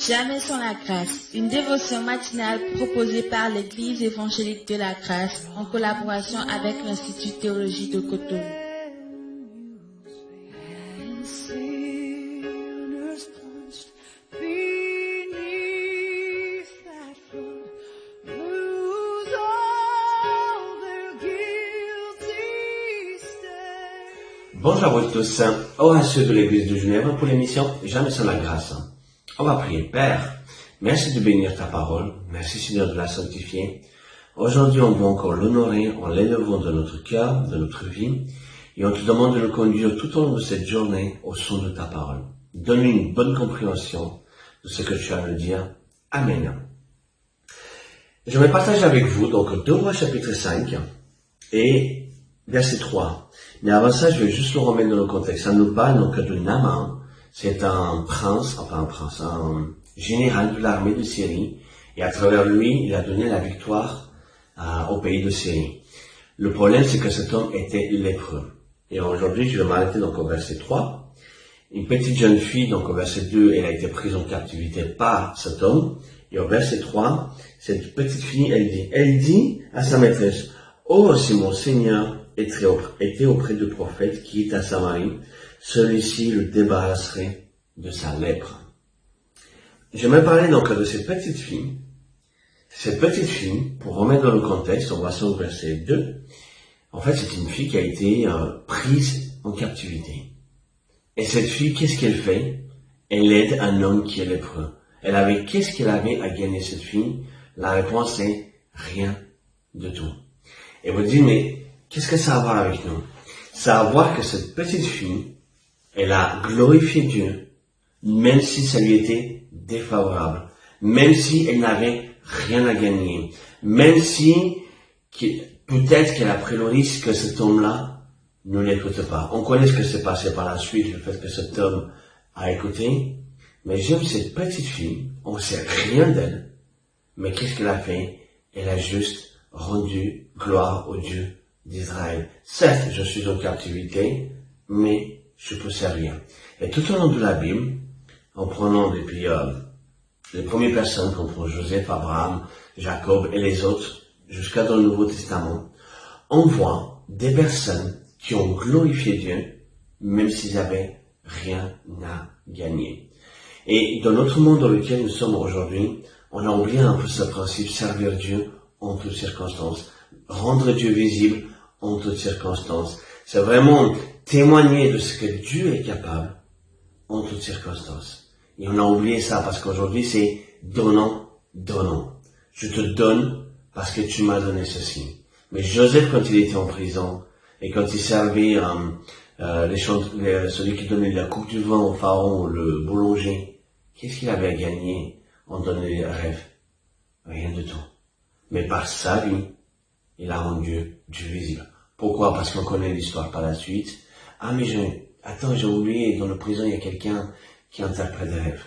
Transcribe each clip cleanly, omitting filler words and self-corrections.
Jamais sans la grâce, une dévotion matinale proposée par l'Église évangélique de la grâce en collaboration avec l'Institut Théologie de Cotonou. Bonjour à vous tous, à ceux de l'Église de Genève pour l'émission Jamais sans la grâce. On va prier. Père, merci de bénir ta parole, merci Seigneur de la sanctifier. Aujourd'hui, on veut encore l'honorer en l'élevant de notre cœur, de notre vie, et on te demande de nous conduire tout au long de cette journée au son de ta parole. Donne-nous une bonne compréhension de ce que tu as à nous dire. Amen. Je vais partager avec vous donc 2 Rois chapitre 5 et verset 3. Mais avant ça, je vais juste le remettre dans le contexte. Ça nous parle donc de Naaman. C'est un général de l'armée de Syrie. Et à travers lui, il a donné la victoire au pays de Syrie. Le problème, c'est que cet homme était lépreux. Et aujourd'hui, je vais m'arrêter donc au verset 3. Une petite jeune fille, donc au verset 2, elle a été prise en captivité par cet homme. Et au verset 3, cette petite fille, elle dit à sa maîtresse, « Oh, si mon Seigneur était auprès du prophète qui est à Samarie, celui-ci le débarrasserait de sa lèpre. » J'aimerais parler donc de cette petite fille. Cette petite fille, pour remettre dans le contexte, on voit ça au verset 2, en fait c'est une fille qui a été prise en captivité. Et cette fille, qu'est-ce qu'elle fait? Elle aide un homme qui est lépreux. Qu'est-ce qu'elle avait à gagner cette fille? La réponse est rien de tout. Et vous dites, mais qu'est-ce que ça a à voir avec nous? Ça a à voir que cette petite fille, elle a glorifié Dieu, même si ça lui était défavorable, même si elle n'avait rien à gagner, même si peut-être qu'elle a pris le risque que cet homme-là ne l'écoute pas. On connaît ce que s'est passé par la suite, le fait que cet homme a écouté, mais j'aime cette petite fille, on ne sait rien d'elle, mais qu'est-ce qu'elle a fait? Elle a juste rendu gloire au Dieu d'Israël. Certes, je suis en captivité, mais je peux servir. Et tout au long de la Bible, en prenant depuis les premières personnes comme pour Joseph, Abraham, Jacob et les autres, jusqu'à dans le Nouveau Testament, on voit des personnes qui ont glorifié Dieu, même s'ils n'avaient rien à gagner. Et dans notre monde dans lequel nous sommes aujourd'hui, on a oublié un peu ce principe, servir Dieu en toutes circonstances, rendre Dieu visible en toutes circonstances. C'est vraiment témoigner de ce que Dieu est capable en toutes circonstances. Et on a oublié ça parce qu'aujourd'hui c'est donnant, donnant. Je te donne parce que tu m'as donné ceci. Mais Joseph, quand il était en prison et quand il servait celui qui donnait la coupe du vin au pharaon, le boulanger, qu'est-ce qu'il avait à gagner en donnant les rêves? Rien du tout. Mais par sa vie, il a rendu Dieu visible. Pourquoi? Parce qu'on connaît l'histoire par la suite. Ah, mais j'ai oublié, dans la prison, il y a quelqu'un qui interprète des rêves.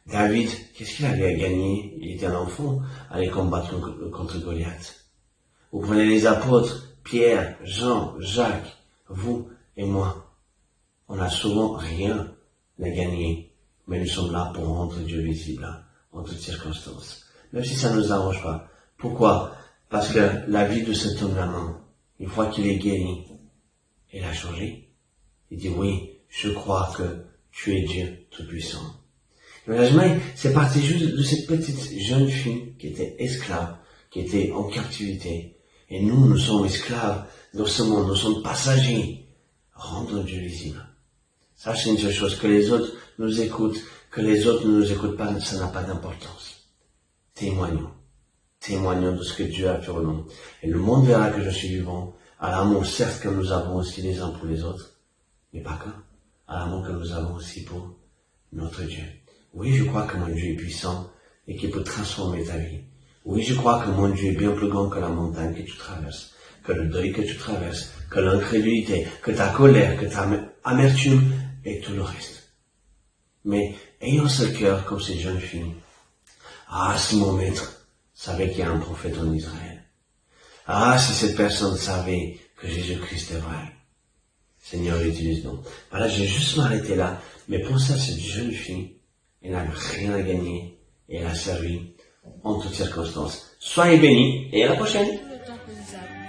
David, qu'est-ce qu'il avait à gagner? Il était un enfant, aller combattre contre Goliath. Vous prenez les apôtres, Pierre, Jean, Jacques, vous et moi. On n'a souvent rien à gagner, mais nous sommes là pour rendre Dieu visible, en toutes circonstances. Même si ça ne nous arrange pas. Pourquoi? Parce que la vie de cet homme-là, une fois qu'il est guéri, il a changé. Il dit, oui, je crois que tu es Dieu Tout-Puissant. Imaginez, c'est parti juste de cette petite jeune fille qui était esclave, qui était en captivité. Et nous sommes esclaves dans ce monde, nous sommes passagers. Rendre Dieu visible. Ça, c'est une seule chose, que les autres nous écoutent, que les autres ne nous écoutent pas, ça n'a pas d'importance. Témoignons de ce que Dieu a fait au monde. Et le monde verra que je suis vivant, à l'amour certes que nous avons aussi les uns pour les autres, mais pas qu'un, à l'amour que nous avons aussi pour notre Dieu. Oui, je crois que mon Dieu est puissant et qu'il peut transformer ta vie. Oui, je crois que mon Dieu est bien plus grand que la montagne que tu traverses, que le deuil que tu traverses, que l'incrédulité, que ta colère, que ta amertume et tout le reste. Mais ayons ce cœur comme ces jeunes filles. Ah, si mon maître savait qu'il y a un prophète en Israël. Ah, si cette personne savait que Jésus-Christ est vrai. Seigneur, utilise-nous. Voilà, je vais juste m'arrêter là, mais pensez à cette jeune fille Elle n'avait rien à gagner et elle a servi en toutes circonstances. Soyez bénis et à la prochaine.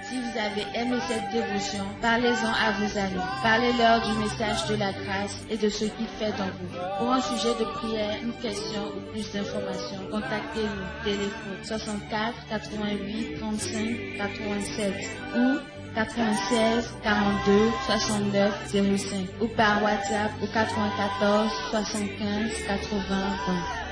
Si vous avez aimé cette dévotion, parlez-en à vos amis. Parlez-leur du message de la grâce et de ce qu'il fait dans vous. Pour un sujet de prière, une question ou plus d'informations, contactez-nous. Téléphone 64 88 35 87 ou 96 42 69 05 ou par WhatsApp au 94 75 80 20.